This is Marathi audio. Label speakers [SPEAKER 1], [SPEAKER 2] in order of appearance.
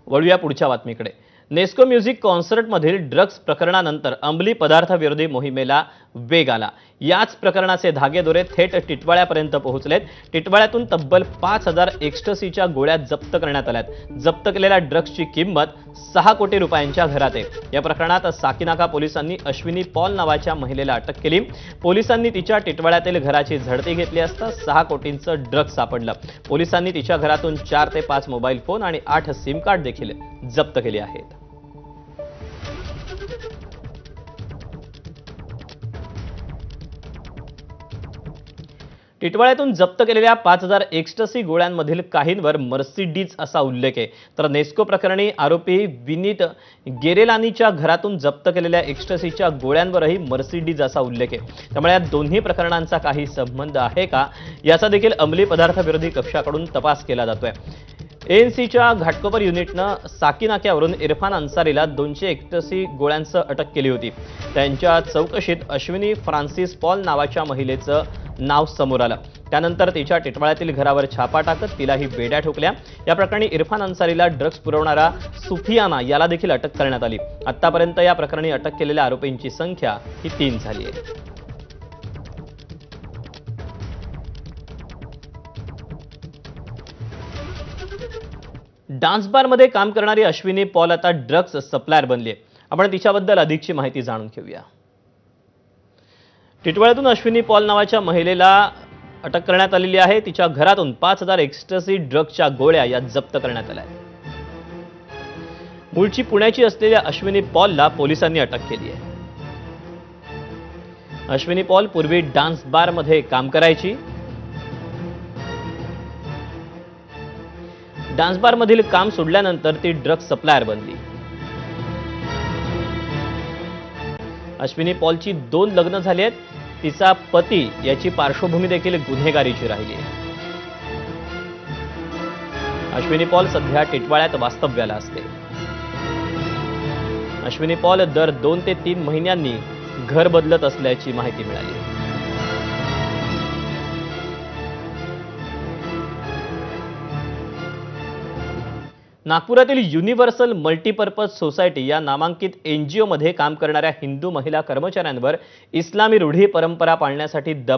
[SPEAKER 1] वळूया पुढच्या बातमीकडे। नेस्को म्युझिक कॉन्सर्टमधील ड्रग्ज प्रकरणानंतर अंमली पदार्थ विरोधी मोहिमेला वेग आला। याच प्रकरणाचे धागेदोरे थेट टिटवाळ्यापर्यंत पोहोचलेत। टिटवाळ्यातून तब्बल 5000 एक्स्टसीच्या गोळ्या जप्त करण्यात आल्यात। जप्त केलेल्या ड्रग्जची किंमत 6 कोटी रुपयांच्या घरात आहे। या प्रकरणात साकीनाका पोलिसांनी अश्विनी पॉल नावाच्या महिलेला अटक केली। पोलिसांनी तिच्या टिटवाळ्यातील घराची झडती घेतली असता 6 कोटींचं ड्रग्ज सापडलं। पोलिसांनी तिच्या घरातून 4 ते 5 मोबाईल फोन आणि 8 सिम कार्ड देखील जप्त केले आहेत। टिटवाळ्यातून जप्त केलेल्या 5000 एक्स्टसी गोळ्यांमधील काहींवर मर्सिडीज असा उल्लेख आहे, तर नेस्को प्रकरणी आरोपी विनीत गेरेलानीच्या घरातून जप्त केलेल्या एक्स्टसीच्या गोळ्यांवरही मर्सिडीज असा उल्लेख आहे। त्यामुळे या दोन्ही प्रकरणांचा काही संबंध आहे का याचा देखील अंमली पदार्थ विरोधी कक्षाकडून तपास केला जातोय। एएनसीच्या घाटकोपर युनिटनं साकीनाक्यावरून इरफान अन्सारीला 200 एक्स्टसी गोळ्यांसह अटक केली होती। त्यांच्या चौकशीत अश्विनी फ्रान्सिस पॉल नावाच्या महिलेचं नाव समोर आलं। त्यानंतर तिच्या टिटवाळ्यातील घरावर छापा टाकत तिलाही बेड्या ठोकल्या। या प्रकरणी इरफान अन्सारीला ड्रग्ज पुरवणारा सुफियाना याला देखील अटक करण्यात आली। आतापर्यंत या प्रकरणी अटक केलेल्या आरोपींची संख्या ही 3 झाली आहे। डान्स बारमध्ये काम करणारी अश्विनी पॉल आता ड्रग्ज सप्लायर बनली आहे। आपण तिच्याबद्दल अधिकची माहिती जाणून घेऊया। टिटवाळ्यातून अश्विनी पॉल नावाच्या महिलेला अटक करण्यात आलेली आहे। तिच्या घरातून 5000 एक्स्टसी ड्रग्जच्या गोळ्या या जप्त करण्यात आल्या आहेत। मूळची पुण्याची असलेल्या अश्विनी पॉलला पोलिसांनी अटक केली आहे। अश्विनी पॉल पूर्वी डान्स बारमध्ये काम करायची। डान्स बारमधील काम सोडल्यानंतर ती ड्रग्ज सप्लायर बनली। अश्विनी पॉलची 2 लग्न झाली आहेत। तिचा पती याची पार्श्वभूमी देखील गुन्हेगारीची राहिली आहे। अश्विनी पॉल सध्या टिटवाळ्यात वास्तव्याला असते। अश्विनी पॉल दर 2 ते 3 महिन्यांनी घर बदलत असल्याची माहिती मिळाली। नागपुरातील युनिव्हर्सल मल्टीपर्पज सोसायटी या नामांकित एनजीओ मध्ये काम करणाऱ्या हिंदू महिला कर्मचाऱ्यांवर इस्लामी रूढी परंपरा पाळण्यासाठी